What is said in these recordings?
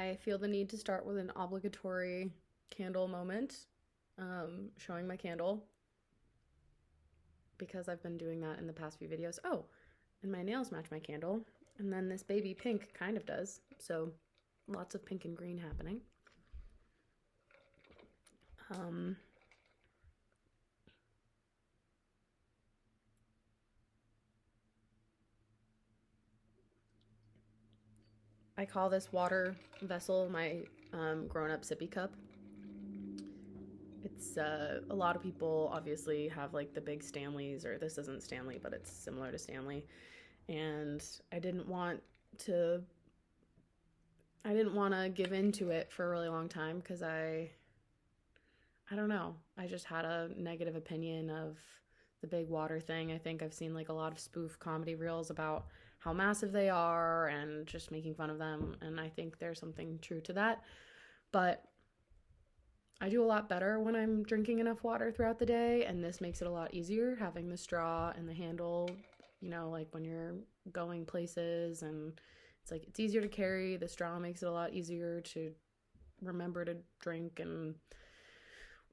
I feel the need to start with an obligatory candle moment, showing my candle, because I've been doing that in the past few videos. Oh, and my nails match my candle, and then this baby pink kind of does, so lots of pink and green happening. I call this water vessel my grown-up sippy cup. It's a lot of people obviously have like the big Stanleys, or this isn't Stanley, but it's similar to Stanley. And I didn't want to give into it for a really long time because I don't know. I just had a negative opinion of the big water thing. I think I've seen like a lot of spoof comedy reels about how massive they are and just making fun of them, and I think there's something true to that. But I do a lot better when I'm drinking enough water throughout the day, and this makes it a lot easier having the straw and the handle, like when you're going places, and it's easier to carry. The straw makes it a lot easier to remember to drink and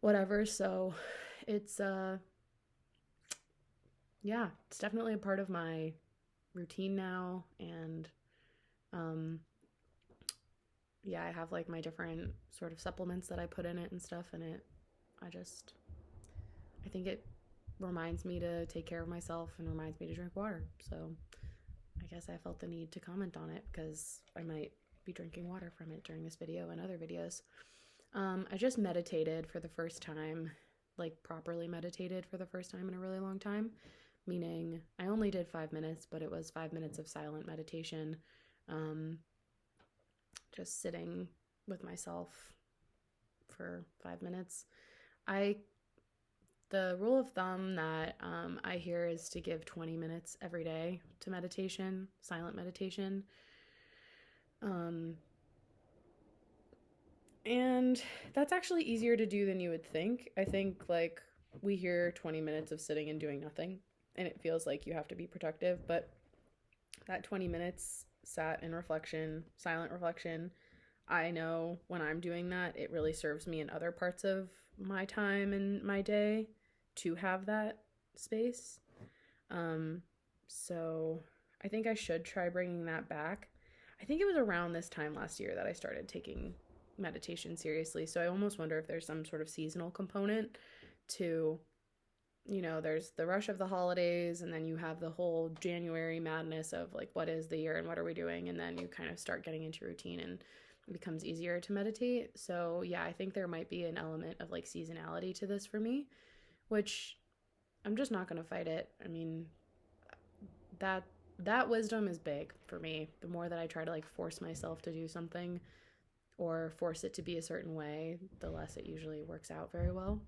whatever. So it's yeah, it's definitely a part of my routine now. And yeah, I have like my different sort of supplements that I put in it and stuff, and I think it reminds me to take care of myself and reminds me to drink water. So I guess I felt the need to comment on it because I might be drinking water from it during this video and other videos. I just meditated for the first time, like properly meditated for the first time in a really long time, meaning I only did 5 minutes, but it was 5 minutes of silent meditation, just sitting with myself for 5 minutes. The rule of thumb that I hear is to give 20 minutes every day to meditation, silent meditation. And that's actually easier to do than you would think. I think like we hear 20 minutes of sitting and doing nothing, and it feels like you have to be productive, but that 20 minutes sat in reflection, silent reflection, I know when I'm doing that, it really serves me in other parts of my time and my day to have that space. So I think I should try bringing that back. I think it was around this time last year that I started taking meditation seriously. So I almost wonder if there's some sort of seasonal component to, there's the rush of the holidays, and then you have the whole January madness of like, what is the year and what are we doing? And then you kind of start getting into routine and it becomes easier to meditate. So yeah, I think there might be an element of like seasonality to this for me, which I'm just not going to fight it. I mean, that wisdom is big for me. The more that I try to like force myself to do something or force it to be a certain way, the less it usually works out very well.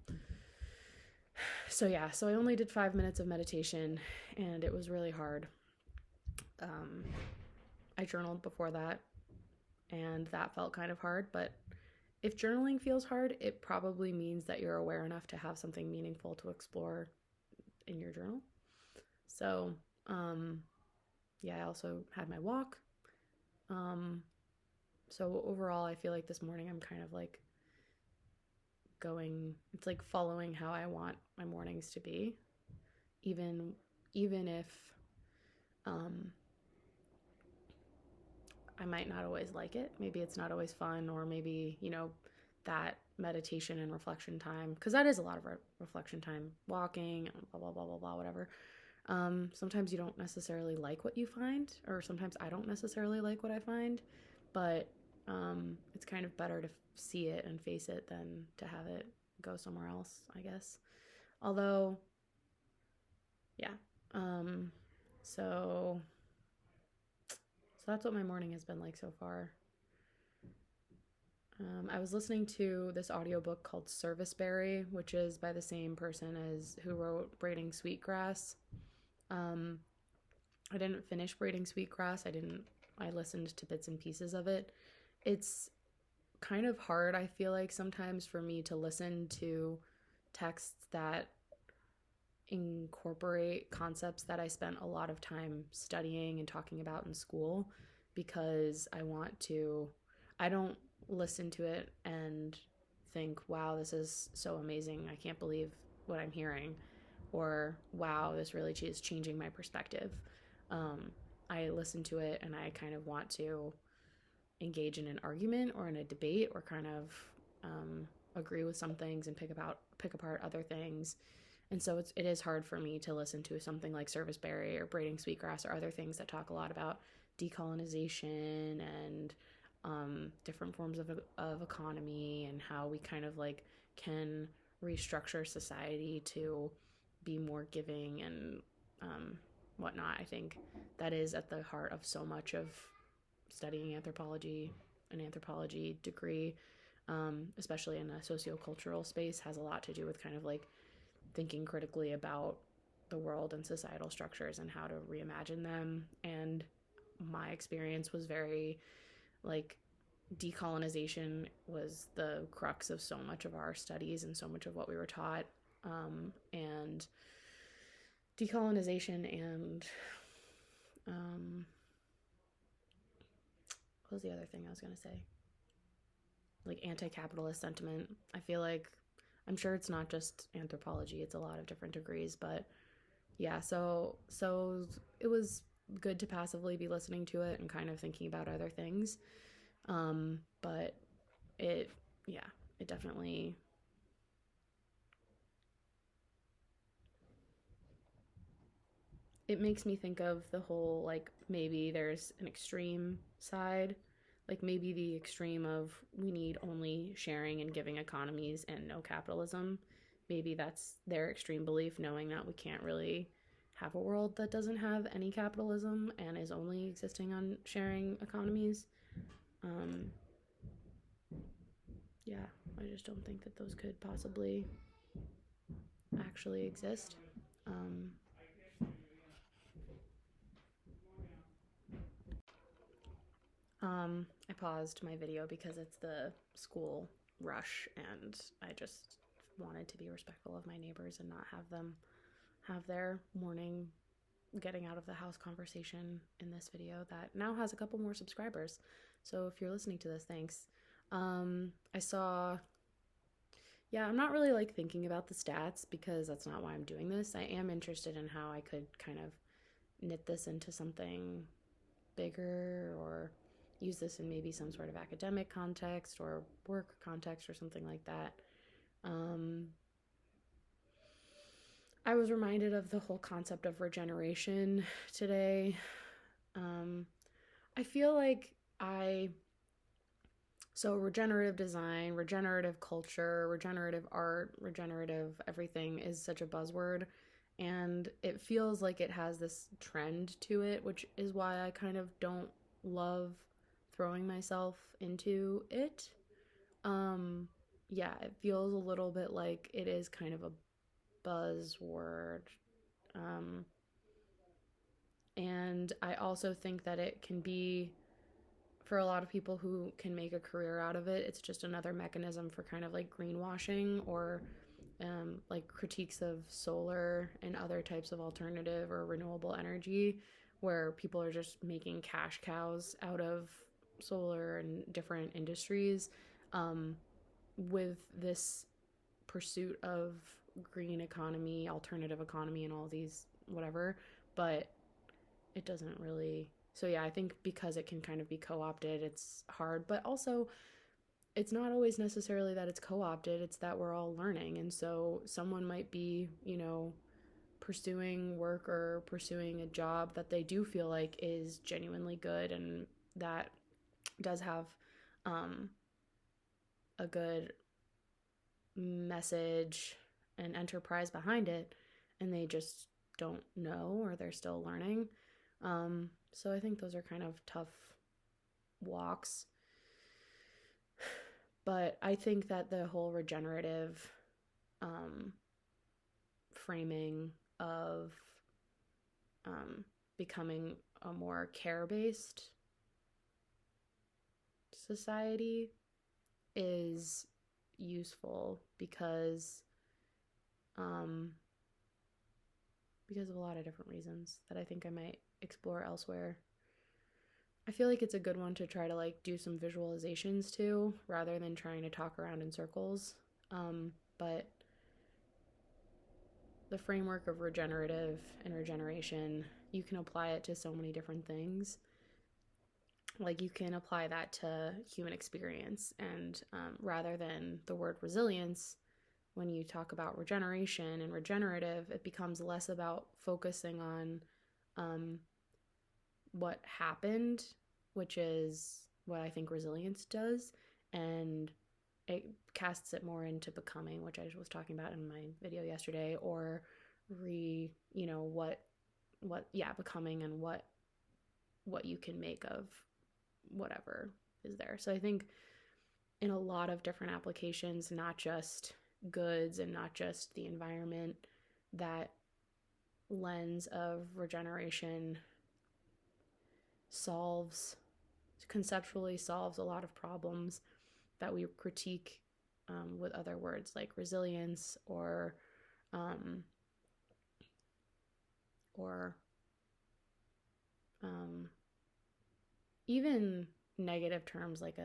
So yeah, so I only did 5 minutes of meditation, and it was really hard. I journaled before that, and that felt kind of hard, but if journaling feels hard, it probably means that you're aware enough to have something meaningful to explore in your journal. So, yeah, I also had my walk. So overall, I feel like this morning I'm kind of like it's like following how I want my mornings to be, even if I might not always like it. Maybe it's not always fun, or maybe, that meditation and reflection time, because that is a lot of reflection time, walking, blah, blah, blah, blah, blah, whatever. Sometimes you don't necessarily like what you find, or sometimes I don't necessarily like what I find, but it's kind of better to see it and face it than to have it go somewhere else, I guess. Although, yeah. So that's what my morning has been like so far. I was listening to this audiobook called Serviceberry, which is by the same person as who wrote Braiding Sweetgrass. I didn't finish Braiding Sweetgrass. I listened to bits and pieces of it. It's kind of hard, I feel like, sometimes for me to listen to texts that incorporate concepts that I spent a lot of time studying and talking about in school, because I don't listen to it and think, wow, this is so amazing. I can't believe what I'm hearing. Or, wow, this really is changing my perspective. Um, I listen to it and I kind of want to engage in an argument or in a debate, or kind of agree with some things and pick apart other things. And so it is hard for me to listen to something like Serviceberry or Braiding Sweetgrass or other things that talk a lot about decolonization and different forms of economy, and how we kind of like can restructure society to be more giving and whatnot. I think that is at the heart of so much of studying anthropology. An anthropology degree, especially in a sociocultural space, has a lot to do with kind of like thinking critically about the world and societal structures and how to reimagine them. And my experience was very like decolonization was the crux of so much of our studies and so much of what we were taught. And decolonization and what was the other thing I was going to say? Like anti-capitalist sentiment. I feel like, I'm sure it's not just anthropology, it's a lot of different degrees, but yeah, so it was good to passively be listening to it and kind of thinking about other things. But it, yeah, it definitely, it makes me think of the whole, like, maybe there's an extreme side, like maybe the extreme of we need only sharing and giving economies and no capitalism. Maybe that's their extreme belief, knowing that we can't really have a world that doesn't have any capitalism and is only existing on sharing economies. Um, yeah, I just don't think that those could possibly actually exist. Um, I paused my video because it's the school rush, and I just wanted to be respectful of my neighbors and not have them have their morning getting out of the house conversation in this video that now has a couple more subscribers. So if you're listening to this, thanks. I saw, yeah, I'm not really like thinking about the stats because that's not why I'm doing this. I am interested in how I could kind of knit this into something bigger, or use this in maybe some sort of academic context or work context or something like that. Um, I was reminded of the whole concept of regeneration today. Um, I feel like so regenerative design, regenerative culture, regenerative art, regenerative everything is such a buzzword. And it feels like it has this trend to it, which is why I kind of don't love throwing myself into it. Um, yeah, it feels a little bit like it is kind of a buzzword. Um, and I also think that it can be, for a lot of people who can make a career out of it, it's just another mechanism for kind of like greenwashing, or like critiques of solar and other types of alternative or renewable energy, where people are just making cash cows out of solar and different industries, with this pursuit of green economy, alternative economy, and all these whatever. But it doesn't really. So yeah, I think because it can kind of be co-opted, it's hard. But also, it's not always necessarily that it's co-opted, it's that we're all learning. And so someone might be, pursuing work or pursuing a job that they do feel like is genuinely good, and that does have um, a good message and enterprise behind it, and they just don't know, or they're still learning. So I think those are kind of tough walks. But I think that the whole regenerative um, framing of becoming a more care-based society is useful um, because of a lot of different reasons that I think I might explore elsewhere. I feel like it's a good one to try to like do some visualizations too, rather than trying to talk around in circles. But the framework of regenerative and regeneration, you can apply it to so many different things. Like you can apply that to human experience, and rather than the word resilience, when you talk about regeneration and regenerative, it becomes less about focusing on um, what happened, which is what I think resilience does, and it casts it more into becoming, which I was talking about in my video yesterday, or becoming, and what you can make of whatever is there. So I think in a lot of different applications, not just goods and not just the environment, that lens of regeneration conceptually solves a lot of problems that we critique with other words like resilience um, or even negative terms like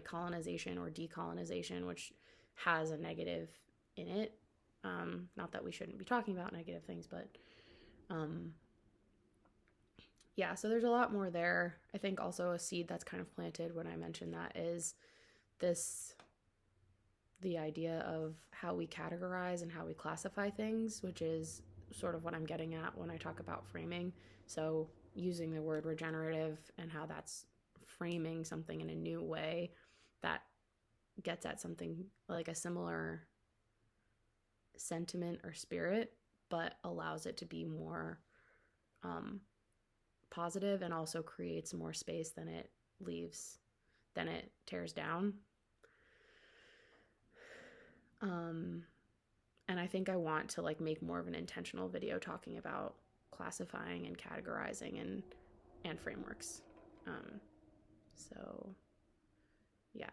colonization or decolonization, which has a negative in it. Not that we shouldn't be talking about negative things, but yeah, so there's a lot more there. I think also a seed that's kind of planted when I mentioned that is the idea of how we categorize and how we classify things, which is sort of what I'm getting at when I talk about framing. So using the word regenerative and how that's framing something in a new way that gets at something like a similar sentiment or spirit, but allows it to be more positive, and also creates more space than it leaves, than it tears down. And I think I want to like make more of an intentional video talking about classifying and categorizing and frameworks. So yeah,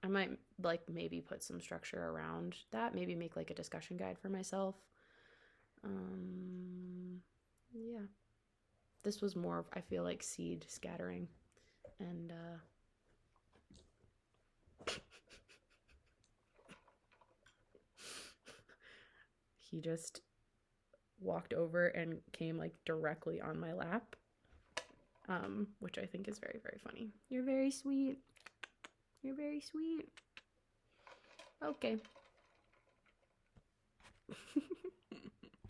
I might like maybe put some structure around that, maybe make like a discussion guide for myself. Yeah, this was more of, I feel like, seed scattering, and he just walked over and came like directly on my lap, which I think is very, very funny. You're very sweet. You're very sweet. Okay.